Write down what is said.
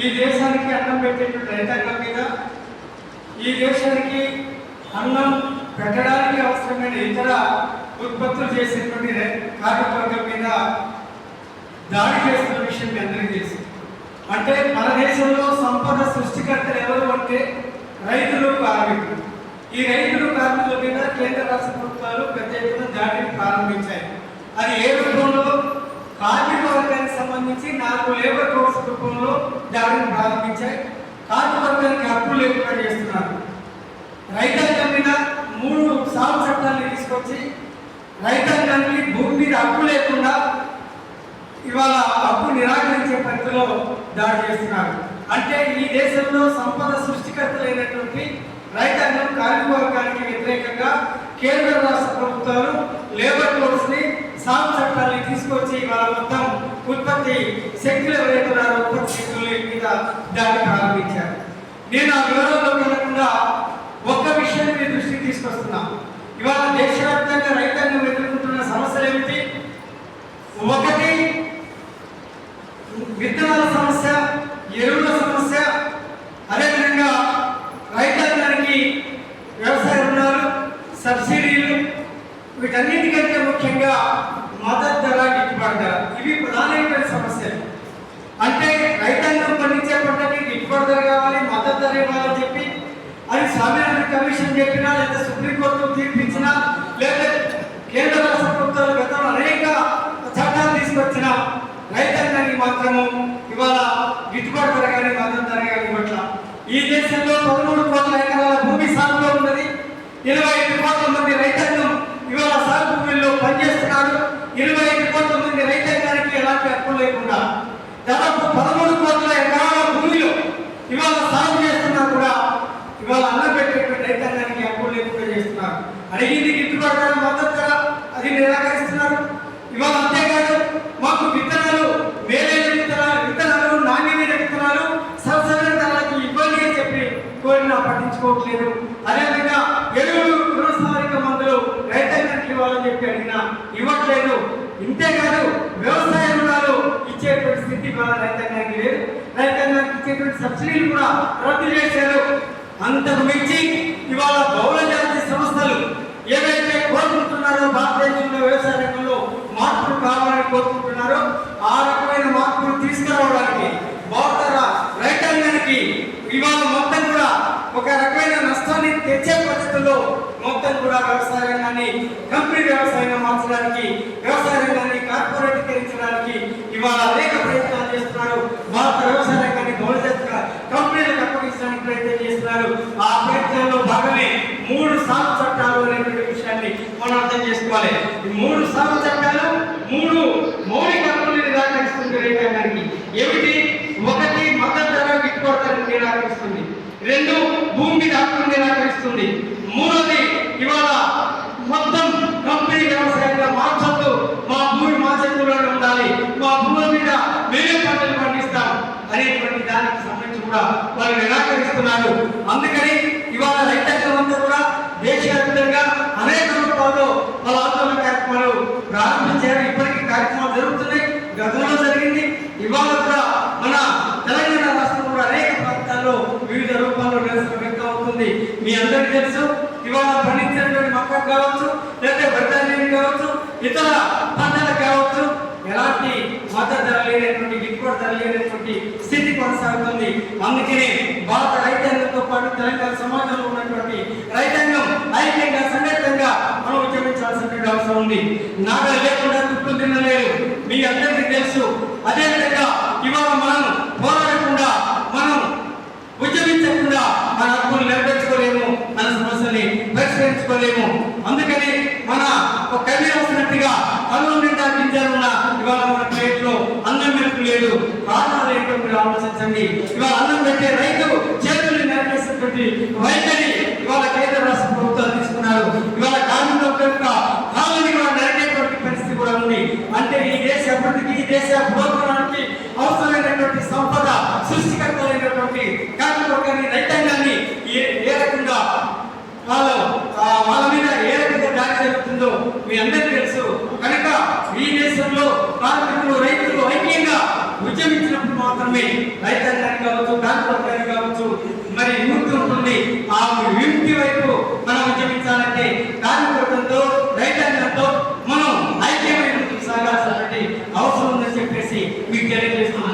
ఈ దేశానికి అన్నం పెట్టేటువంటి రైతాంగం మీద, ఈ దేశానికి అన్నం పెట్టడానికి అవసరమైన ఇతర ఉత్పత్తులు చేసేటువంటి కార్మికవర్గం మీద దాడి చేస్తున్న విషయం మీ అందరికీ తెలుసు. అంటే మన దేశంలో సంపద సృష్టికర్తలు ఎవరు అంటే రైతులు, కార్మికులు. ఈ రైతులు, కార్మికుల మీద కేంద్ర రాష్ట్ర ప్రభుత్వాలు పెద్ద ఎత్తున దాడిని ప్రారంభించాయి. అది ఏ రూపంలో? కార్మిక వర్గానికి సంబంధించి 4 లేబర్ కోడ్స్ రూపంలో దాడిని ప్రారంభించాయి. కార్మిక వర్గానికి హక్కులు లేకుండా చేస్తున్నారు. రైతాంగం మీద 3 సాగు చట్టాలను తీసుకొచ్చి రైతాంగానికి భూమి మీద హక్కు లేకుండా ఇవాళ హక్కు నిరాకరించే పరిధిలో దాడి చేస్తున్నారు. అంటే ఈ దేశంలో సంపద సృష్టికర్తలైనటువంటి రైతాంగం, కార్మిక వర్గానికి వ్యతిరేకంగా కేంద్ర రాష్ట్ర ప్రభుత్వాలు లేబర్ కోడ్స్ ని, సాగు చట్టాలని తీసుకొచ్చి ఇవాళ మొత్తం ఉత్పత్తి శక్తులు ఎవరైతే ఉన్నారో ఉత్పత్తి శక్తుల మీద దాడి ప్రారంభించారు. నేను ఆ వివరాల్లోకి వెళ్లకుండా ఒక్క విషయాన్ని మీ దృష్టికి తీసుకొస్తున్నా. ఇవాళ దేశవ్యాప్తంగా రైతాంగం ఎదుర్కొంటున్న సమస్యలు ఏమిటి? ఒకటి విత్తనాల సమస్య, ఎరువుల సమస్య, అదేవిధంగా రైతాంగానికి వ్యవసాయ రుణాలు, సబ్సిడీలు, వీటన్నిటికంటే ముఖ్యంగా మద్దతు ధర, గిట్టుబాటు ధర. ఇవి ప్రధానమైన సమస్యలు. అంటే రైతాంగం పండించే పంటకి గిట్టుబాటు ధర కావాలి, మద్దతు ధర ఇవ్వాలని చెప్పి అది స్వామినాథన్ కమిషన్ చెప్పినా, లేదా సుప్రీంకోర్టు తీర్పిచ్చినా, లేదా కేంద్ర రాష్ట్ర ప్రభుత్వాలు గతంలో అనేక చట్టాలు తీసుకొచ్చిన రైతాంగానికి మాత్రము ఇవాళ గిట్టుబాటు ధర కానీ, మద్దతు ధర కానీ ఇవ్వట్ల. ఈ దేశంలో 13 కోట్ల ఎకరాల భూమి సాగులో ఉన్నది. 25 కోట్ల మంది రైతాంగం ఇవాళ సాగు భూమిలో పనిచేస్తున్నారు. 25 కోట్ల మంది రైతాంగానికి ఎలాంటి హక్కులు లేకుండా దాదాపు 13 కోట్ల ఎకరాల భూమిలో ఇవాళ సాగు చేస్తున్నా కూడా ఇవాళ అన్నం పెట్టేటువంటి రైతాంగానికి హక్కులు లేకుండా చేస్తున్నారు. అడిగింది గిట్టుబాటు ధర, మద్దతు ధర, అది నిరాకరిస్తున్నారు. ఇవాళ అంతేకాదు, మాకు విత్తనాలు, మేలైన విత్తనాలు, నాణ్యమైన విత్తనాలు సరసమైన ధరలకు ఇబ్బంది అని చెప్పి కోరినా పట్టించుకోవట్లేదు. అదేవిధంగా ఎరువులు, పునఃసారిక మందులు రైతాంగానికి ఇవ్వాలని చెప్పి అడిగినా ఇవ్వట్లేదు. ఇంతేకాదు, వ్యవసాయ రుణాలు ఇచ్చేటువంటి స్థితి ఇవాళ రైతాంగానికి లేదు. రైతాంగానికి ఇచ్చేటువంటి సబ్సిడీలు కూడా రద్దు చేశారు. అంతకు మించి ఇవాళ బహుళ జాతి సంస్థలు ఏవైతే కోరుకుంటున్నారో, భారతదేశంలో వ్యవసాయ రంగంలో మార్పులు కావాలని కోరుకుంటున్నారో, ఆ రకమైన మార్పులు తీసుకురావడానికి భారత రైతాంగానికి ఇవాళ మొత్తం కూడా ఒక రకమైన నష్టాన్ని తెచ్చే పద్ధతుల్లో మొత్తం కూడా వ్యవసాయ రంగాన్ని కంపెనీ వ్యవసాయంగా మార్చడానికి, వ్యవసాయ రంగాన్ని కార్పొరేటీకరించడానికి ఇవాళ అనేక ప్రయత్నాలు చేస్తున్నారు. భారత వ్యవసాయ రంగాన్ని బహుళజాతిక కంపెనీలకు అప్పగించడానికి ప్రయత్నం చేస్తున్నారు. ఆ ప్రయత్నంలో భాగమే 3 సాగు చట్టాలు అనేటువంటి విషయాన్ని మనం అర్థం చేసుకోవాలి. ఈ 3 సాగు చట్టాలు 3 మౌలిక హక్కుల్ని నిరాకరిస్తుంది రైతాంగానికి. ఏమిటి? 1 మద్దతు ధర, గిట్టుబాటు ధరను నిరాకరిస్తుంది. 2 భూమి మీద హక్కును నిరాకరిస్తుంది. 3వది ఇవాళ మొత్తం కంపెనీ వ్యవసాయంగా మార్చొద్దు, మా భూమి మా చేతుల్లోనే ఉండాలి, మా భూమి మీద మేమే పంటలు పండిస్తాం అనేటువంటి దానికి సంబంధించి కూడా వాళ్ళు నిరాకరిస్తున్నారు. అందుకని ఇవాళ రైతాంగం అంతా కూడా దేశవ్యాప్తంగా అనేక రూపాల్లో వాళ్ళ ఆందోళన కార్యక్రమాలు ప్రారంభించారు. ఇప్పటికీ కార్యక్రమాలు జరుగుతున్నాయి, గతంలో జరిగింది, ఇవాళ కూడా మన తెలంగాణ రాష్ట్రం కూడా అనేక ప్రాంతాల్లో వివిధ రూపాల్లో నిరసన వ్యక్తం అవుతుంది. మీ అందరికీ తెలుసు, ఇవాళ పండించినటువంటి మక్క కావచ్చు, లేదా వడ్డాన్ని కావచ్చు, ఇతర పంటలు కావచ్చు, ఎలాంటి మద్దతు ధర లేనటువంటి, గిట్టుబాటు ధర లేనటువంటి స్థితి కొనసాగుతుంది. అందుకనే భారత రైతాంగంతో పాటు తెలంగాణ సమాజంలో ఉన్నటువంటి రైతాంగం ఐక్యంగా, సంఘటితంగా మనం ఉద్యమించాల్సినటువంటి అవసరం ఉంది. నాగలు లేకుండా తుప్పు తినలేదు, మీ అందరికీ తెలుసు. అదేవిధంగా ఇవాళ మనం పోరాడకుండా, మనం ఉద్యమించకుండా మన హక్కులు నెరవేర్చుకోలేము, మన సమస్యని పరిష్కరించుకోలేము. అందుకని మన ఒక కవి రాసినట్టుగా కళ్ళు నిండా గింజలున్న ఇవాళ మన ప్లేట్లో అన్నం మెరుపు లేదు. కారణాలు ఏంటో మీరు ఆలోచించండి. ఇవాళ అన్నం పెట్టే రైతు చేతుల్ని నరికేసినటువంటి వైఖరి ఇవాళ కేంద్ర రాష్ట్ర ప్రభుత్వాలు తీసుకున్నారు. ఇవాళ కార్మికుల యొక్క కాళ్ళని కూడా నరికేటువంటి పరిస్థితి కూడా ఉంది. అంటే ఈ దేశ అభివృద్ధికి, ఈ దేశ పురోగమనానికి అవసరమైనటువంటి సంపద సృష్టికర్తలైనటువంటి కార్మిక వర్గాన్ని, రైతాంగాన్ని ఏ రకంగా వాళ్ళ మీద ఏ రకంగా దాడి జరుగుతుందో మీ అందరికీ తెలుసు. కనుక ఈ దేశంలో కార్మికులు, రైతులు ఐక్యంగా ఉద్యమించినప్పుడు మాత్రమే రైతాంగానికి కావచ్చు, ట్రాన్స్పోర్ట్ కావచ్చు, మరి యూత్ ఉంటుంది. ఆ యూనిటీ వైపు మనం ఉద్యమించాలంటే కార్మికులతో రైతాంగంతో మనం ఐక్యమైన సాగాల్సినటువంటి అవసరం ఉందని చెప్పేసి మీకు తెలియజేస్తున్నాం.